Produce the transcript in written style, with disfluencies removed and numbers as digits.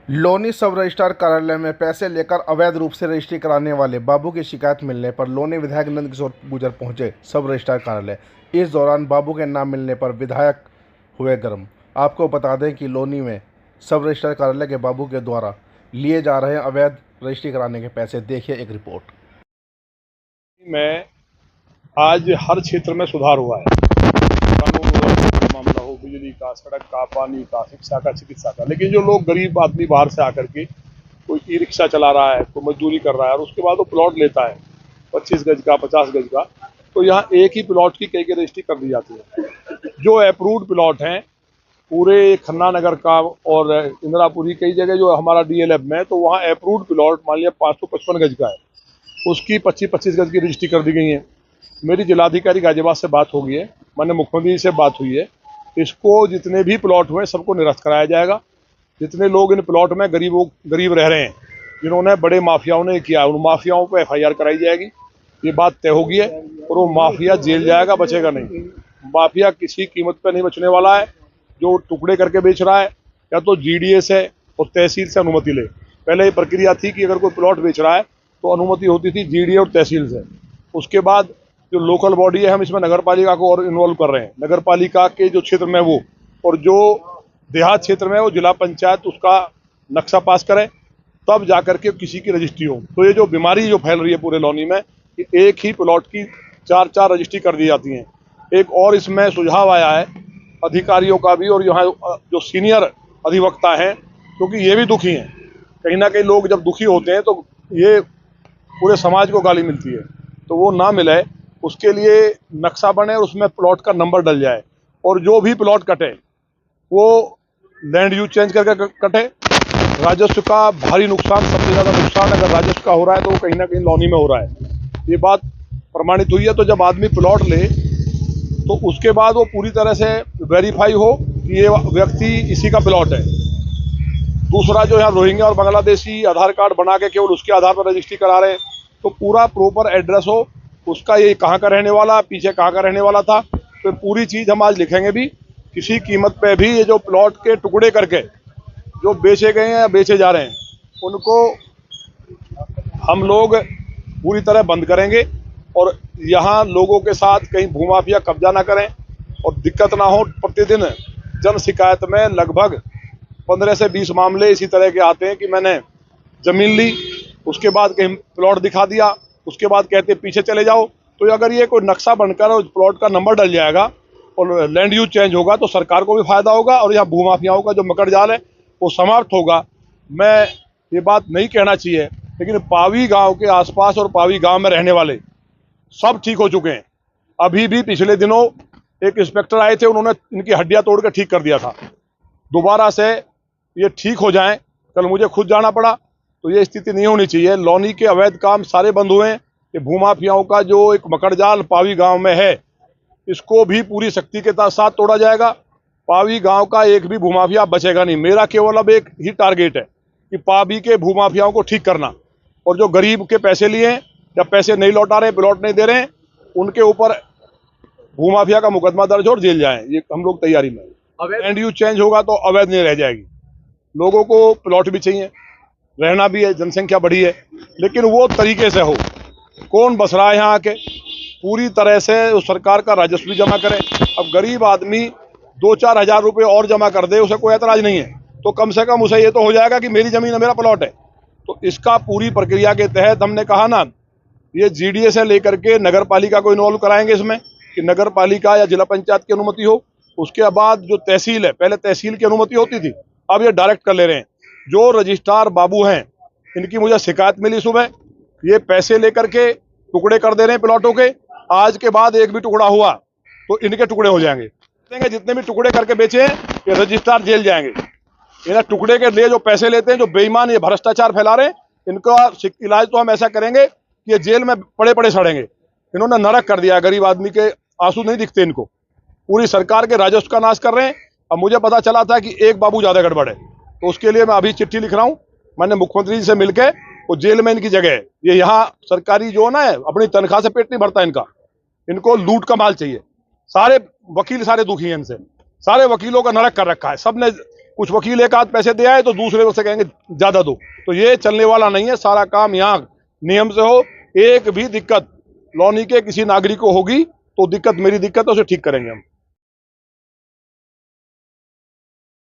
लोनी सब रजिस्ट्रार कार्यालय में पैसे लेकर अवैध रूप से रजिस्ट्री कराने वाले बाबू की शिकायत मिलने पर लोनी विधायक नंद किशोर गुर्जर पहुंचे सब रजिस्ट्रार कार्यालय। इस दौरान बाबू के नाम मिलने पर विधायक हुए गर्म। आपको बता दें कि लोनी में सब रजिस्ट्रार कार्यालय के बाबू के द्वारा लिए जा रहे अवैध रजिस्ट्री कराने के पैसे। देखिए एक रिपोर्ट में। आज हर क्षेत्र में सुधार हुआ है, कानून व्यवस्था का मामला हो, बिजली का, सड़क का, पानी का, शिक्षा का, चिकित्सा का। लेकिन जो लोग गरीब आदमी बाहर से आकर के कोई ई रिक्शा चला रहा है, कोई मजदूरी कर रहा है और उसके बाद वो प्लॉट लेता है 25 गज का, 50 गज का, तो यहाँ एक ही प्लॉट की कई रजिस्ट्री कर दी जाती है। जो अप्रूव्ड प्लॉट हैं पूरे खन्ना नगर का और इंदिरापुरी, कई जगह जो हमारा डीएलएफ में, तो वहाँ अप्रूव्ड प्लॉट मान लिया 555 गज का है, उसकी 25-25 गज की रजिस्ट्री कर दी गई है। मेरी जिलाधिकारी गाजियाबाद से बात हो गई है, माननीय मुख्यमंत्री से बात हुई है। इसको जितने भी प्लॉट हुए सबको निरस्त कराया जाएगा। जितने लोग इन प्लॉट में गरीब रह रहे हैं, जिन्होंने बड़े माफियाओं ने किया, उन माफियाओं पर FIR कराई जाएगी। ये बात तय हो गई है और वो माफिया जेल जाएगा, बचेगा नहीं। माफिया किसी कीमत पर नहीं बचने वाला है। जो टुकड़े करके बेच रहा है, या तो GDA से और तहसील से अनुमति ले। पहले ये प्रक्रिया थी कि अगर कोई प्लॉट बेच रहा है तो अनुमति होती थी GDA और तहसील से। उसके बाद जो लोकल बॉडी है, हम इसमें नगर पालिका को और इन्वॉल्व कर रहे हैं। नगर पालिका के जो क्षेत्र में वो, और जो देहात क्षेत्र में वो जिला पंचायत उसका नक्शा पास करे, तब जाकर के किसी की रजिस्ट्री हो। तो ये जो बीमारी जो फैल रही है पूरे लौनी में, कि एक ही प्लॉट की 4-4 रजिस्ट्री कर दी जाती हैं। एक और इसमें सुझाव आया है अधिकारियों का भी, और यहाँ जो सीनियर अधिवक्ता हैं, क्योंकि ये भी दुखी हैं। कहीं ना कहीं लोग जब दुखी होते हैं तो ये पूरे समाज को गाली मिलती है, तो वो ना मिले उसके लिए नक्शा बने और उसमें प्लॉट का नंबर डल जाए। और जो भी प्लॉट कटे वो लैंड यूज चेंज करके कटे। राजस्व का भारी नुकसान, सबसे ज़्यादा नुकसान अगर राजस्व का हो रहा है तो वो कहीं ना कहीं लौनी में हो रहा है। ये बात प्रमाणित हुई है। तो जब आदमी प्लॉट ले तो उसके बाद वो पूरी तरह से वेरीफाई हो कि ये व्यक्ति इसी का प्लॉट है। दूसरा जो यहाँ रोहिंग्या और बांग्लादेशी आधार कार्ड बना के केवल उसके आधार पर रजिस्ट्री करा रहे हैं, तो पूरा प्रॉपर एड्रेस हो, उसका ये कहाँ का रहने वाला, पीछे कहाँ का रहने वाला था, तो पूरी चीज़ हम आज लिखेंगे भी। किसी कीमत पे भी ये जो प्लॉट के टुकड़े करके जो बेचे गए हैं या बेचे जा रहे हैं, उनको हम लोग पूरी तरह बंद करेंगे। और यहाँ लोगों के साथ कहीं भूमाफिया कब्जा ना करें और दिक्कत ना हो। प्रतिदिन जन शिकायत में लगभग 15 से 20 मामले इसी तरह के आते हैं कि मैंने ज़मीन ली, उसके बाद कहीं प्लॉट दिखा दिया, उसके बाद कहते पीछे चले जाओ। तो अगर ये कोई नक्शा बनकर और प्लॉट का नंबर डल जाएगा और लैंड यूज चेंज होगा तो सरकार को भी फायदा होगा और यहाँ भूमाफियाओं का जो मकड़ जाल है वो समाप्त होगा। मैं ये बात नहीं कहना चाहिए, लेकिन पावी गांव के आसपास और पावी गांव में रहने वाले सब ठीक हो चुके हैं। अभी भी पिछले दिनों एक इंस्पेक्टर आए थे, उन्होंने इनकी हड्डियां तोड़ कर ठीक कर दिया था। दोबारा से ये ठीक हो जाएं, कल मुझे खुद जाना पड़ा, तो ये स्थिति नहीं होनी चाहिए। लौनी के अवैध काम सारे बंद हुए हैं। ये भूमाफियाओं का जो एक मकड़जाल पावी गांव में है, इसको भी पूरी शक्ति के साथ तोड़ा जाएगा। पावी गांव का एक भी भूमाफिया बचेगा नहीं। मेरा केवल अब एक ही टारगेट है कि पावी के भूमाफियाओं को ठीक करना, और जो गरीब के पैसे लिए हैं या पैसे नहीं लौटा रहे, प्लॉट नहीं दे रहे हैं, उनके ऊपर भूमाफिया का मुकदमा दर्ज और जेल जाए। ये हम लोग तैयारी में। लैंड यूज चेंज होगा तो अवैध नहीं रह जाएगी। लोगों को प्लॉट भी चाहिए, रहना भी है, जनसंख्या बढ़ी है, लेकिन वो तरीके से हो। कौन बस रहा है यहाँ आके, पूरी तरह से उस सरकार का राजस्व भी जमा करें। अब गरीब आदमी 2-4 हज़ार रुपये और जमा कर दे, उसे कोई ऐतराज नहीं है, तो कम से कम उसे ये तो हो जाएगा कि मेरी जमीन है, मेरा प्लॉट है। तो इसका पूरी प्रक्रिया के तहत हमने कहा ना, ये GDA से लेकर के नगर पालिका को इन्वॉल्व कराएंगे इसमें, कि नगर पालिका या जिला पंचायत की अनुमति हो। उसके बाद जो तहसील है, पहले तहसील की अनुमति होती थी, अब ये डायरेक्ट कर ले रहे हैं। जो रजिस्ट्रार बाबू हैं, इनकी मुझे शिकायत मिली सुबह, ये पैसे लेकर के टुकड़े कर दे रहे हैं प्लॉटों के। आज के बाद एक भी टुकड़ा हुआ तो इनके टुकड़े हो जाएंगे। जितने भी टुकड़े करके बेचे हैं, ये रजिस्ट्रार जेल जाएंगे। इन्हें टुकड़े के लिए जो पैसे लेते हैं, जो बेईमान ये भ्रष्टाचार फैला रहे हैं, इनका इलाज तो हम ऐसा करेंगे कि ये जेल में पड़े पड़े सड़ेंगे। इन्होंने नरक कर दिया, गरीब आदमी के आंसू नहीं दिखते इनको। पूरी सरकार के राजस्व का नाश कर रहे हैं। अब मुझे पता चला था कि एक बाबू ज़्यादा गड़बड़ है, तो उसके लिए मैं अभी चिट्ठी लिख रहा हूँ। मैंने मुख्यमंत्री जी से मिलकर, वो जेल में इनकी जगह है। ये यहाँ सरकारी जो है ना, अपनी तनख्वाह से पेट नहीं भरता इनका, इनको लूट का माल चाहिए। सारे वकील सारे दुखी हैं इनसे, सारे वकीलों का नरक कर रखा है। सबने कुछ वकील एक आध पैसे दे आए तो दूसरे से कहेंगे ज्यादा दो, तो ये चलने वाला नहीं है। सारा काम यहाँ नियम से हो। एक भी दिक्कत लॉनी के किसी नागरिक को होगी तो दिक्कत मेरी दिक्कत है, उसे ठीक करेंगे हम।